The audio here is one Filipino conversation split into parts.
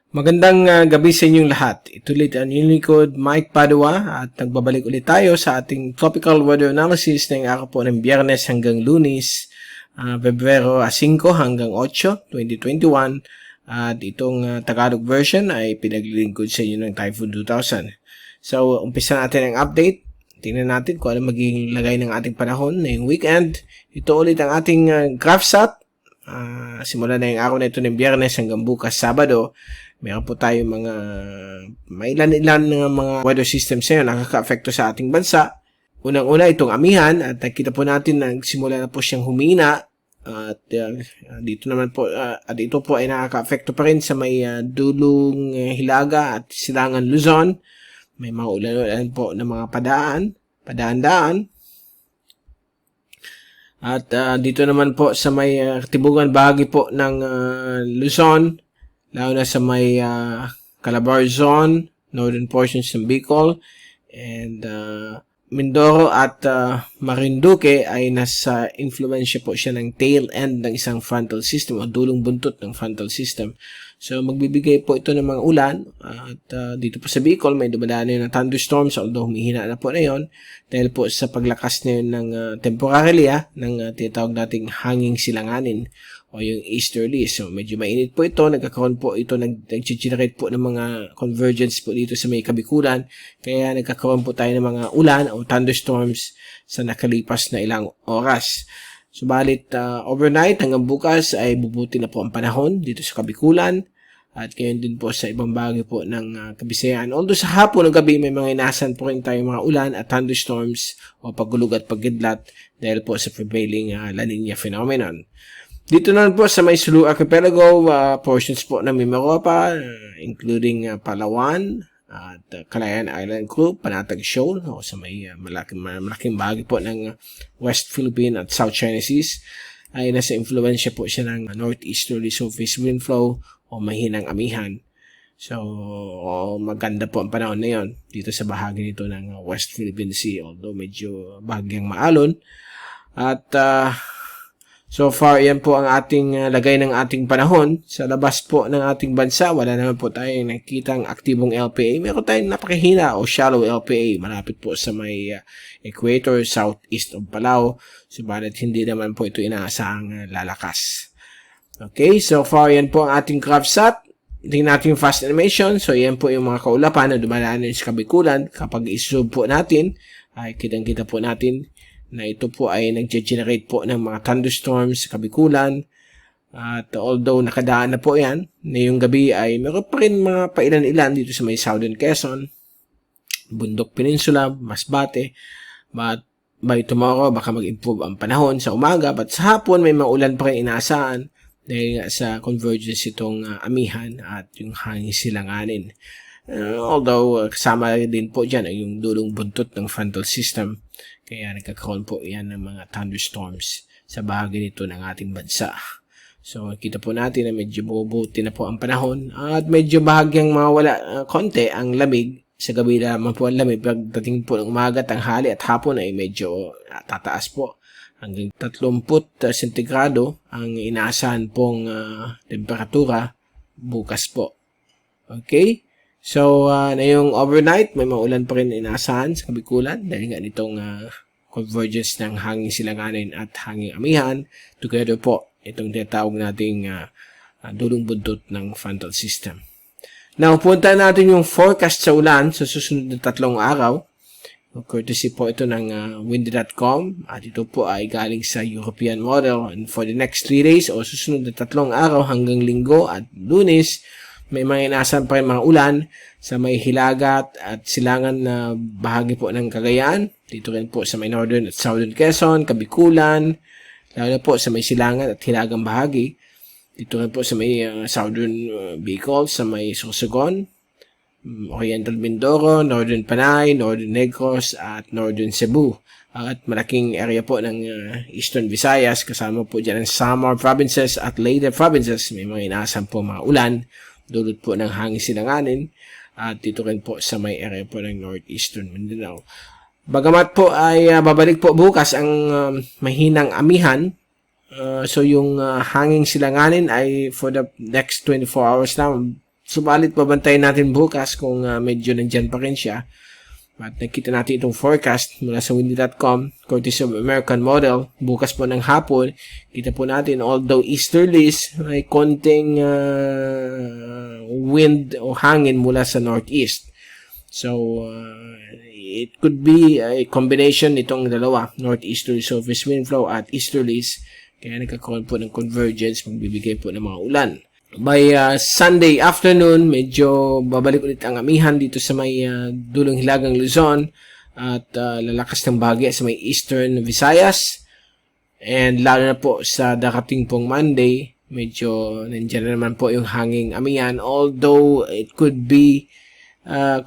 Magandang gabi sa inyong lahat. Ito ulit ang inyong lingkod, Mike Padua, at nagbabalik ulit tayo sa ating tropical weather analysis ng araw po ng Biyernes hanggang Lunes, Pebrero 5 hanggang 8, 2021. At itong Tagalog version ay pinaglilingkod sa inyo ng Typhoon 2000. So, umpisa natin ang update. Tingnan natin kung ano magiging lagay ng ating panahon ngayong weekend. Ito ulit ang ating GraphSat. Simula na yung araw na ito ng Biyernes hanggang bukas Sabado. Meron po tayo may ilan ng mga weather systems na nakaka-apekto sa ating bansa. Unang-una itong amihan at nakita po natin na simula na po siyang humina at dito naman po at ito po ay nakaka-apekto pa rin sa may dulong Hilaga at Silangan Luzon. May mga ulan-ulan po ng mga padaan-daan. At dito naman po sa may tibugan bahagi po ng Luzon, lalo na sa may Calabarzon, northern portions ng Bicol, and Mindoro at Marinduque ay nasa influensya po siya ng tail end ng isang frontal system o dulong buntot ng frontal system. So magbibigay po ito ng mga ulan at dito po sa Bicol may dumadaan na thunderstorms, although humihina na po na yun dahil po sa paglakas na yun ng temporarily ng tinatawag nating hanging silanganin o yung easterly. So medyo mainit po ito, nagkakaroon po ito, nag-generate po ng mga convergence po dito sa may Kabikulan, kaya nagkakaroon po tayo ng mga ulan o thunderstorms sa nakalipas na ilang oras. Subalit overnight hanggang bukas ay bubuti na po ang panahon dito sa Kabikulan at gayon din po sa ibang bahagi po ng Kabisayan. Although sa hapon o gabi may mga inasan po rin tayong mga ulan at thunderstorms o paggulog at paggidlat dahil po sa prevailing La Nina phenomenon. Dito naman po sa may Sulu Archipelago, portions po ng Mimaropa, including Palawan at Calayan Island Group, Panatag Shoal, o sa may malaking bahagi po ng West Philippine at South China Seas, ay nasa influensya po siya ng northeasterly surface wind flow o mahinang amihan. So, maganda po ang panahon na yon dito sa bahagi nito ng West Philippine Sea, although medyo bahagyang maalon. At so far, yan po ang ating lagay ng ating panahon. Sa labas po ng ating bansa, wala naman po tayong nakikitang aktibong LPA. Meron tayong napakahina o shallow LPA. Malapit po sa may equator, southeast of Palau. Subalit hindi naman po ito inaasahang lalakas. Okay, so far, yan po ang ating GraphSat. Tingnan natin yung fast animation. So, yan po yung mga kaulapan na dumadaan sa Kabikulan. Kapag i-zoom po natin, ay kitang-kita po natin na ito po ay nag-generate po ng mga thunderstorms sa Kabikulan. At although nakadaan na po yan, ngayong gabi ay meron pa rin mga pailan-ilan dito sa may Southern Quezon, Bundok Peninsula, Masbate. But by tomorrow, baka mag-improve ang panahon sa umaga. But sa hapon, may mga ulan pa rin inaasahan dahil nga sa convergence itong amihan at yung hangin silanganin. Although kasama din po dyan ay yung dulong buntot ng frontal system. Kaya nagkakaroon po yan ng mga thunderstorms sa bahagi nito ng ating bansa. So, kita po natin na medyo bubuti na po ang panahon at medyo bahagyang mawala konti ang lamig. Sa gabi naman po ang lamig. Pagdating po ng umaga, tanghali at hapon ay medyo tataas po. Hanggang 30 sentigrado ang inaasahan pong temperatura bukas po. Okay? So, na yung overnight, may maulan pa rin inaasahan sa Kabikulan dahil nga nitong convergence ng hangin silanganin at hangin amihan. Together po, itong tinatawag nating dulong buntot ng frontal system. Now, punta natin yung forecast sa ulan sa susunod na 3 araw. Courtesy po ito ng windy.com at ito po ay galing sa European model. And for the next 3 days o susunod na 3 araw hanggang Linggo at Lunes, may mga inaasahan pa rin mga ulan sa may Hilaga at Silangan na bahagi po ng Cagayan. Dito rin po sa may northern at southern Quezon, Kabikulan, lalo po sa may Silangan at Hilagang bahagi. Dito rin po sa may southern Bicol, sa may Sorsogon, Oriental Mindoro, northern Panay, northern Negros at northern Cebu. At malaking area po ng Eastern Visayas, kasama po dyan ang Samar provinces at Leyte provinces. May mga inaasahan po mga ulan, dulot po ng hangin silanganin at dito rin po sa may area po ng northeastern Mindanao. Bagamat po ay babalik po bukas ang mahinang amihan, so yung hangin silanganin ay for the next 24 hours na Subalit, babantayin natin bukas kung medyo nandyan pa rin siya. At nakita natin itong forecast mula sa windy.com, courtesy of American Model. Bukas po ng hapon, kita po natin, although easterlies, may konting wind o hangin mula sa northeast. So, it could be a combination nitong dalawa, northeasterly surface wind flow at easterlies. Kaya nagkakaroon po ng convergence, magbibigay po ng mga ulan. By Sunday afternoon, medyo babalik ulit ang amihan dito sa may dulong hilagang Luzon at lalakas ng bahagya sa may eastern Visayas. And lalo na po sa darating pong Monday, medyo nandiyan na naman po yung hanging amihan. Although it could be a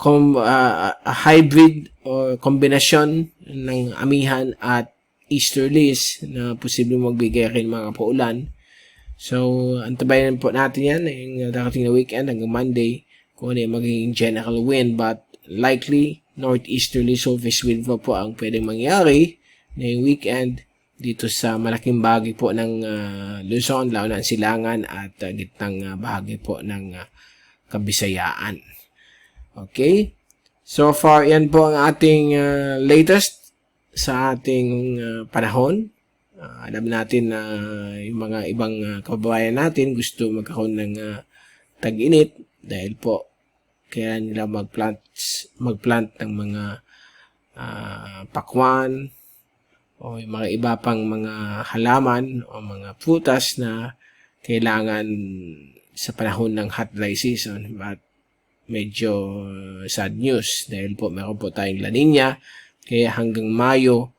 hybrid or kombinasyon ng amihan at easterlies na posibleng magbigay rin mga paulan. So, antabayan po natin yan yung darating na weekend hanggang Monday kung ano yung magiging general wind, but likely northeasterly surface wind po ang pwedeng mangyari na yung weekend dito sa malaking bahagi po ng Luzon, lalo na ang silangan at gitnang bahagi po ng Kabisayaan. Okay? So far, yan po ang ating latest sa ating panahon. Alam natin na yung mga ibang kababayan natin gusto magkaroon ng tag-init dahil po kaya nila magplant ng mga pakwan o yung mga iba pang mga halaman o mga prutas na kailangan sa panahon ng hot dry season. But medyo sad news dahil po meron po tayong La Nina, kaya hanggang Mayo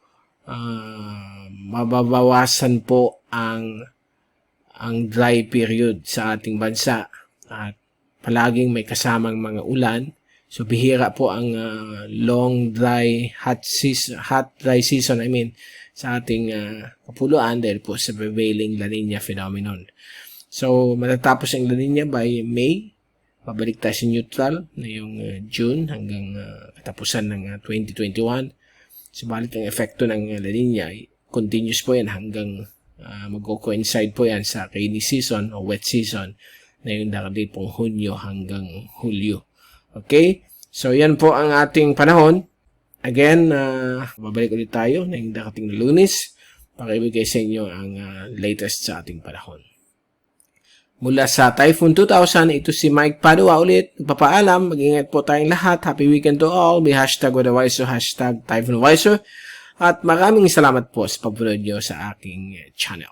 mababawasan po ang dry period sa ating bansa at palaging may kasamang mga ulan. So bihira po ang long dry hot dry season sa ating kapuluan dahil po sa prevailing La Nina phenomenon. So matatapos ang La Nina by May, babalik tayo sa neutral na yung June hanggang katapusan ng 2021. Subalit ang epekto ng La Nina continuous po yan hanggang mag-coincide po yan sa rainy season o wet season na yung darating pong Hunyo hanggang Hulyo. Okay? So, yan po ang ating panahon. Again, babalik ulit tayo na yung darating na Lunes para ibigay sa inyo ang latest sa ating panahon. Mula sa Typhoon 2000, ito si Mike Padua ulit. Nagpapaalam, mag-ingat po tayong lahat. Happy weekend to all. Be #WeatherWiser, #TyphoonWiser. At maraming salamat po sa pagpunod nyo sa aking channel.